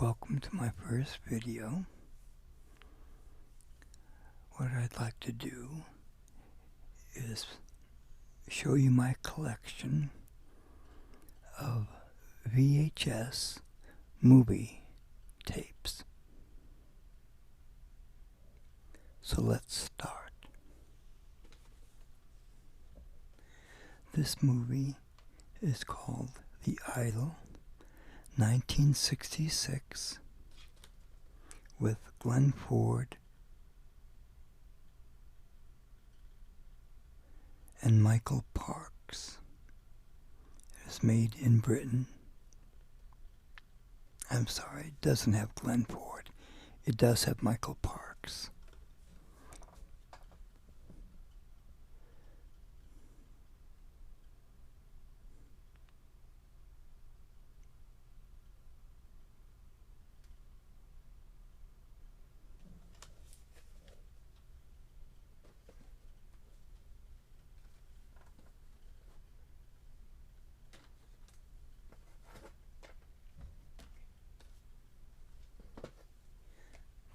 Welcome to my first video. What I'd like to do is show you my collection of VHS movie tapes. So let's start. This movie is called The Idol, 1966, with Glenn Ford and Michael Parks. It was made in Britain. I'm sorry, it doesn't have Glenn Ford. It does have Michael Parks.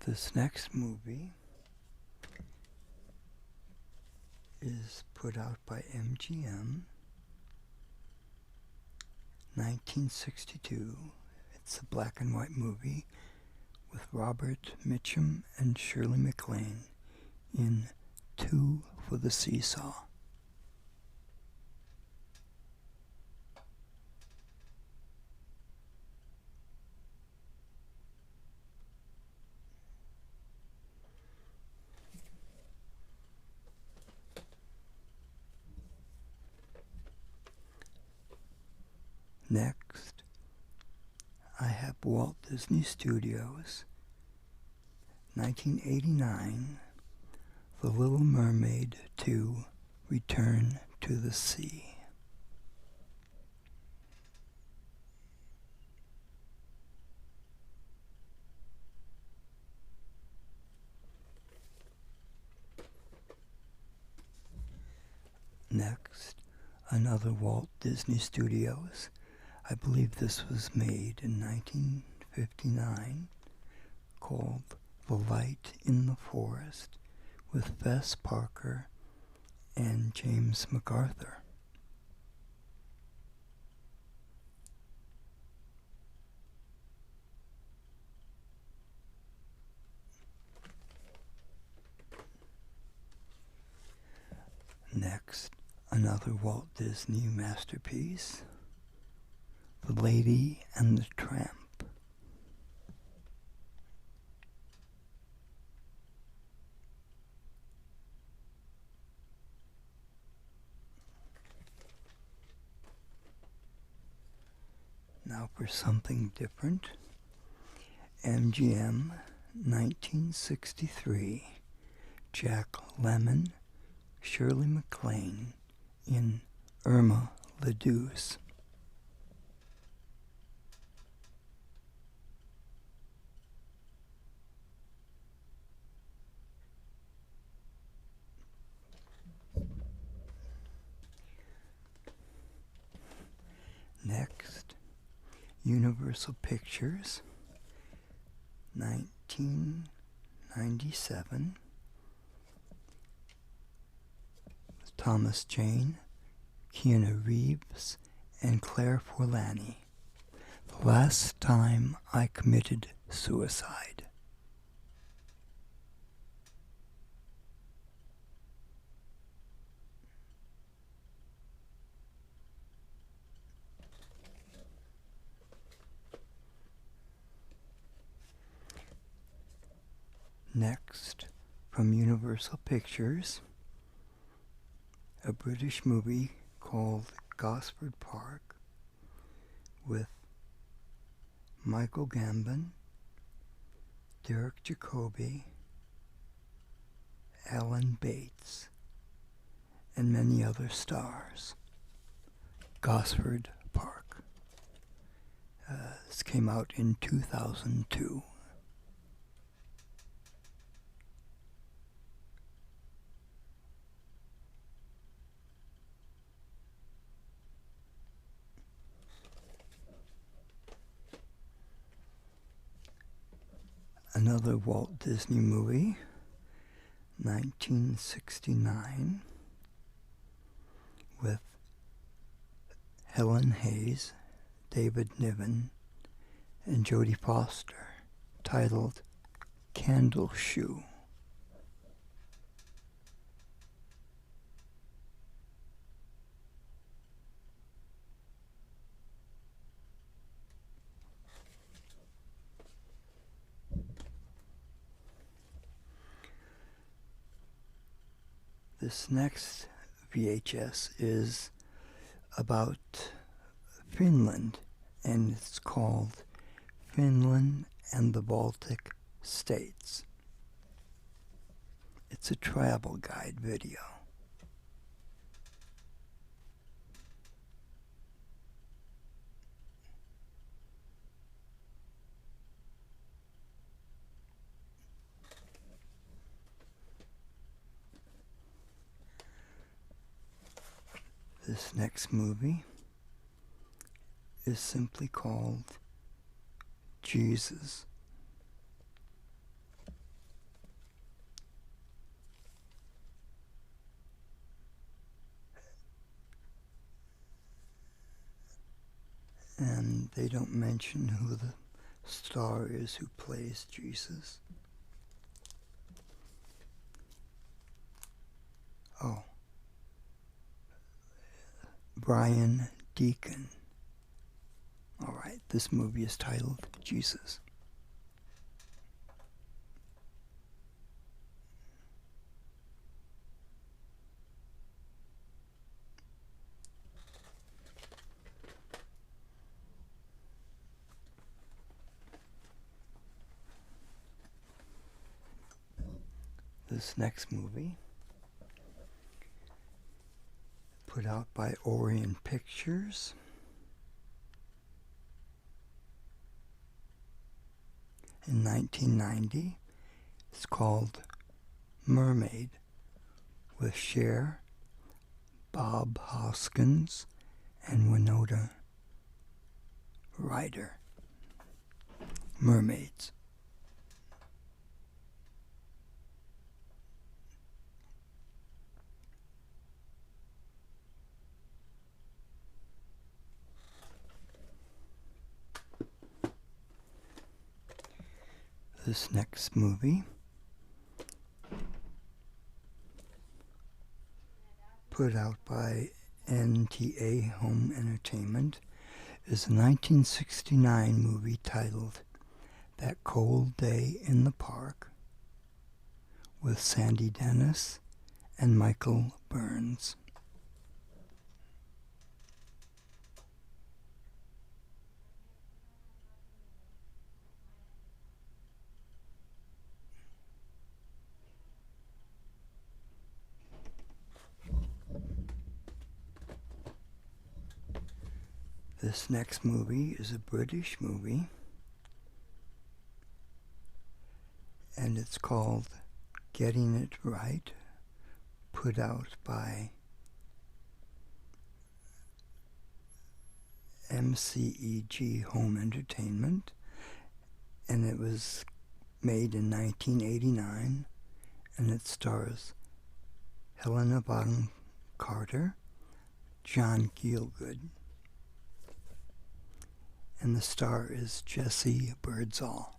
This next movie is put out by MGM, 1962. It's a black and white movie with Robert Mitchum and Shirley MacLaine in Two for the Seesaw. Next, I have Walt Disney Studios, 1989, The Little Mermaid 2, Return to the Sea. Next, another Walt Disney Studios. I believe this was made in 1959, called The Light in the Forest, with Fess Parker and James MacArthur. Next, another Walt Disney masterpiece, The Lady and the Tramp. Now for something different, MGM, 1963, Jack Lemmon, Shirley MacLaine in Irma la Douce. Next, Universal Pictures, 1997, with Thomas Jane, Keanu Reeves, and Claire Forlani. The Last Time I Committed Suicide. Next, from Universal Pictures, a British movie called Gosford Park with Michael Gambon, Derek Jacobi, Alan Bates, and many other stars. Gosford Park. This came out in 2002. another Walt Disney movie, 1969, with Helen Hayes, David Niven, and Jodie Foster, titled Candle Shoe. This next VHS is about Finland, and it's called Finland and the Baltic States. It's a travel guide video. This next movie is simply called Jesus. And they don't mention who the star is who plays Jesus. Oh, Brian Deacon. All right, this movie is titled Jesus. This next movie, put out by Orion Pictures, in 1990, it's called Mermaid, with Cher, Bob Hoskins, and Winona Ryder. Mermaids. This next movie, put out by NTA Home Entertainment, is a 1969 movie titled That Cold Day in the Park, with Sandy Dennis and Michael Burns. This next movie is a British movie, and it's called Getting It Right, put out by MCEG Home Entertainment, and it was made in 1989, and it stars Helena Bonham Carter, John Gielgud, and the star is Jesse Birdsall.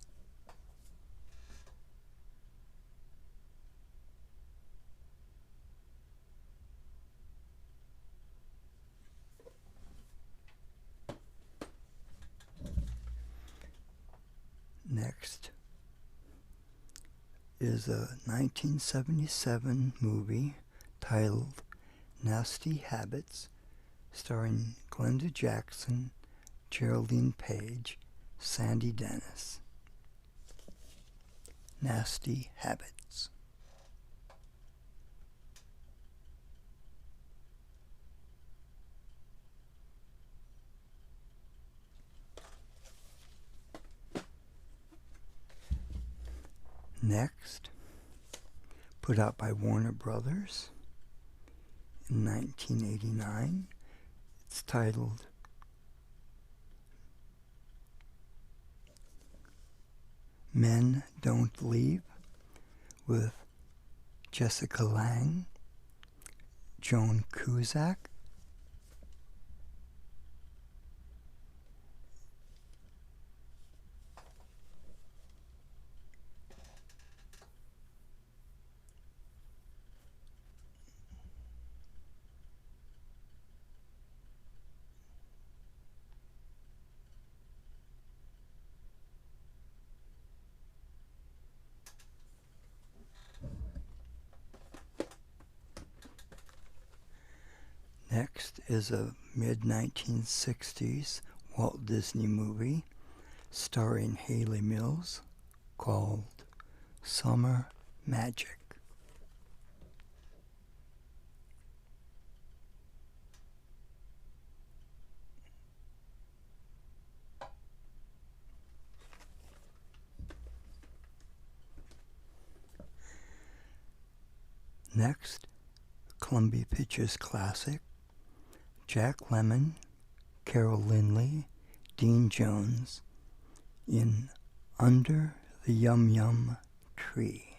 Next is a 1977 movie titled Nasty Habits, starring Glenda Jackson, Geraldine Page, Sandy Dennis. Nasty Habits. Next, put out by Warner Brothers in 1989, it's titled Men Don't Leave with Jessica Lange, Joan Cusack, Next is a mid-1960s Walt Disney movie starring Hayley Mills called Summer Magic. Next, Columbia Pictures classic, Jack Lemmon, Carol Lindley, Dean Jones in Under the Yum Yum Tree.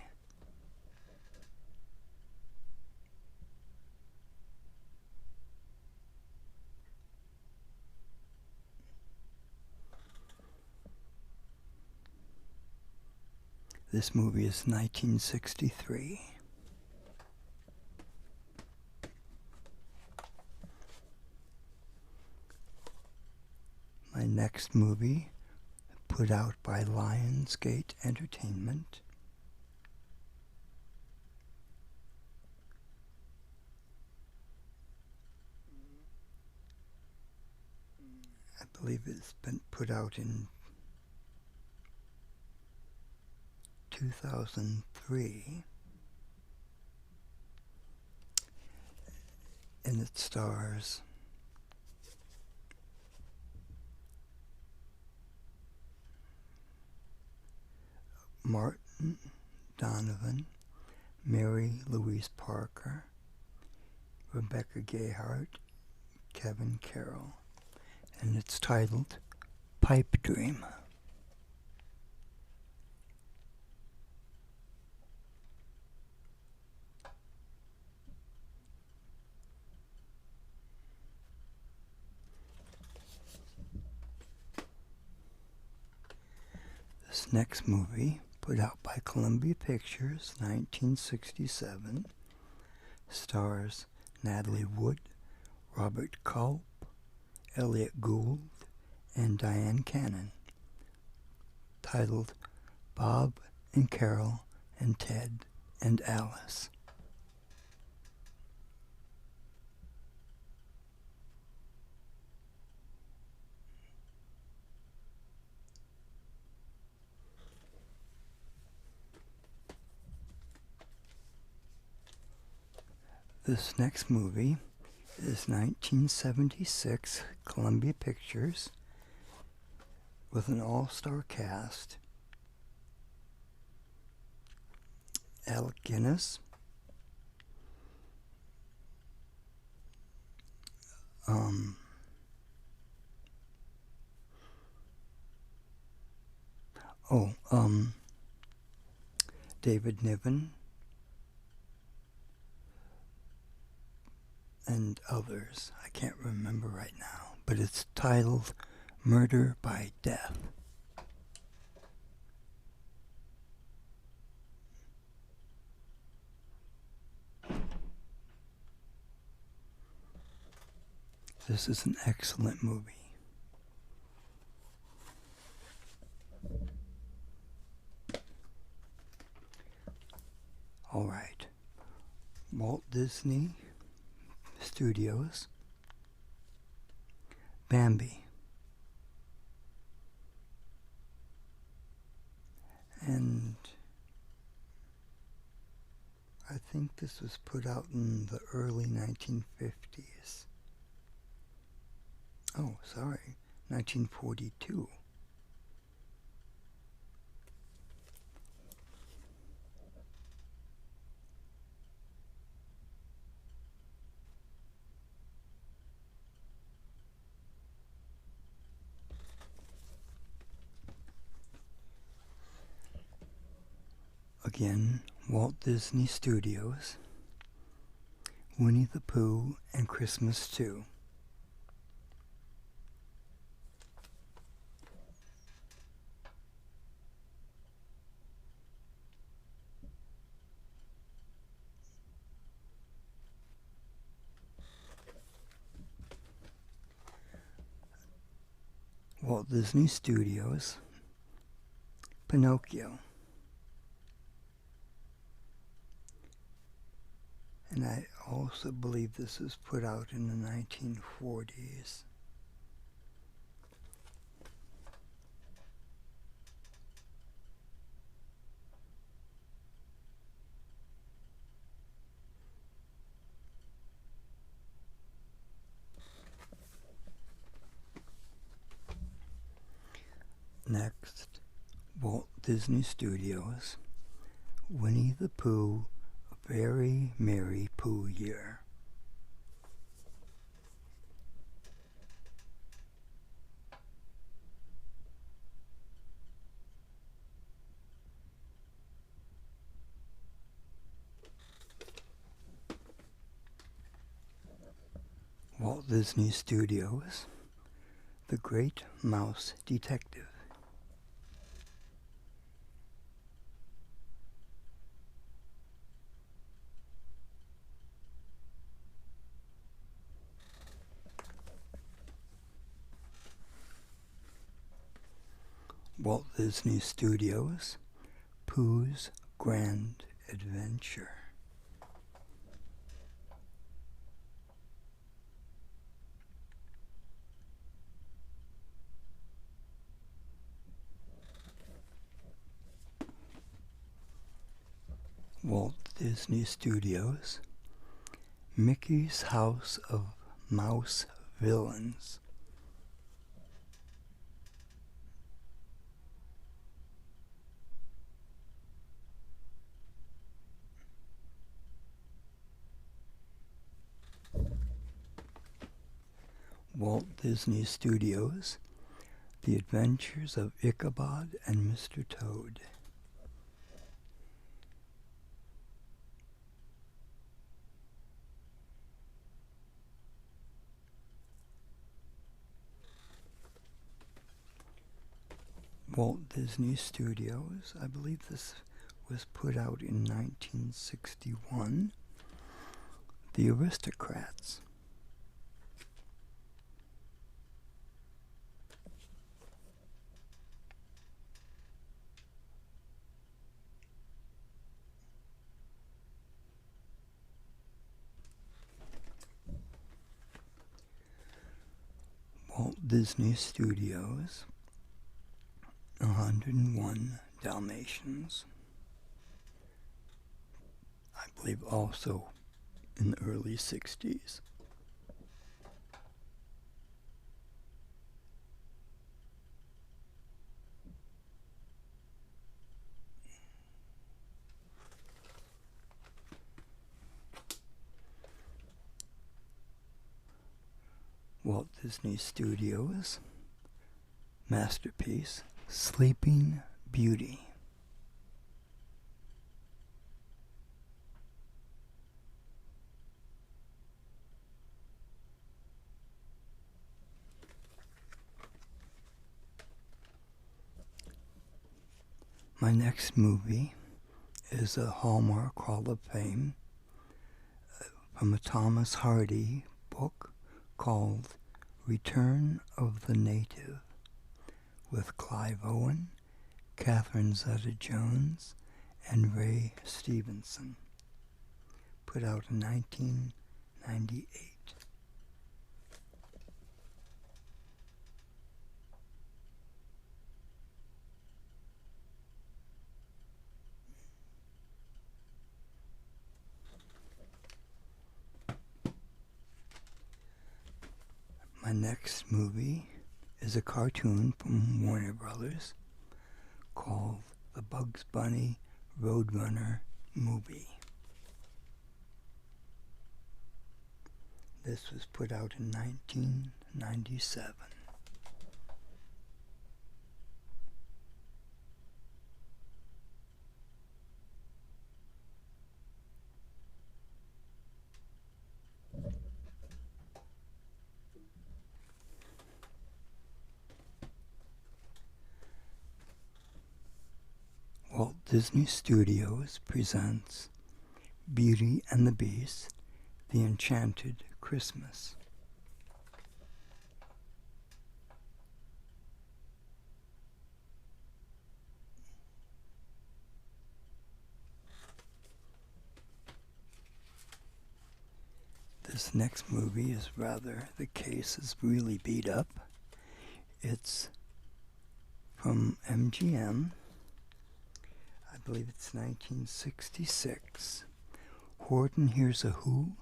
This movie is 1963. My next movie, put out by Lionsgate Entertainment, I believe it's been put out in 2003, and it stars Martin Donovan, Mary Louise Parker, Rebecca Gayheart, Kevin Carroll, and it's titled Pipe Dream. This next movie, put out by Columbia Pictures, 1967, stars Natalie Wood, Robert Culp, Elliot Gould, and Diane Cannon, titled Bob and Carol and Ted and Alice. This next movie is 1976 Columbia Pictures with an all-star cast. Alec Guinness, David Niven, and others. I can't remember right now, but it's titled Murder by Death. This is an excellent movie. All right. Walt Disney Studios, Bambi. And I think this was put out in the early 1950s. Oh, sorry, 1942. again, Walt Disney Studios, Winnie the Pooh, and Christmas 2. Walt Disney Studios, Pinocchio. And I also believe this was put out in the 1940s. Next, Walt Disney Studios, Winnie the Pooh, A Very Merry Pooh Year. Walt Disney Studios, The Great Mouse Detective. Walt Disney Studios, Pooh's Grand Adventure. Walt Disney Studios, Mickey's House of Mouse Villains. Walt Disney Studios, The Adventures of Ichabod and Mr. Toad. Walt Disney Studios, I believe this was put out in 1961, The Aristocrats. Walt Disney Studios, 101 Dalmatians. I believe also in the early 60s. Walt Disney Studios, masterpiece, Sleeping Beauty. My next movie is a Hallmark Hall of Fame from a Thomas Hardy book called Return of the Native, with Clive Owen, Catherine Zeta-Jones, and Ray Stevenson, put out in 1998. My next movie is a cartoon from Warner Brothers called The Bugs Bunny Roadrunner Movie. This was put out in 1997. Disney Studios presents Beauty and the Beast, The Enchanted Christmas. This next movie is the case is really beat up. It's from MGM. I believe it's 1966. Horton Hears a Who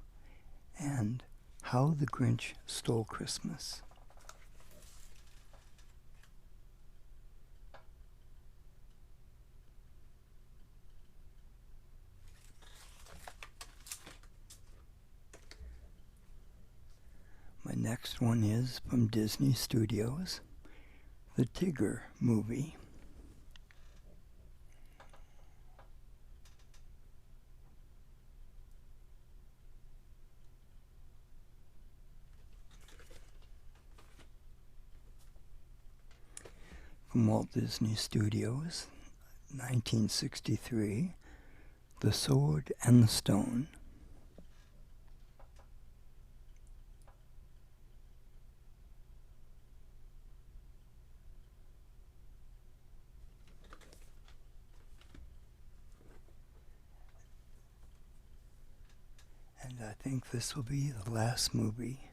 and How the Grinch Stole Christmas. My next one is from Disney Studios, the Tigger movie. From Walt Disney Studios, 1963, The Sword and the Stone. And I think this will be the last movie.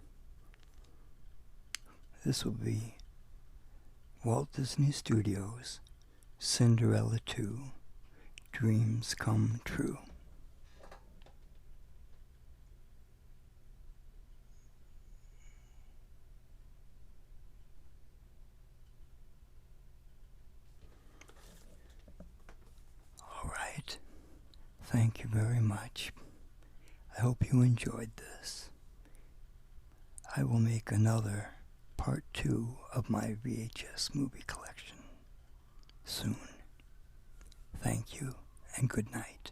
This will be Walt Disney Studios, Cinderella 2, Dreams Come True. All right. Thank you very much. I hope you enjoyed this. I will make another part 2 of my VHS movie collection soon. Thank you and good night.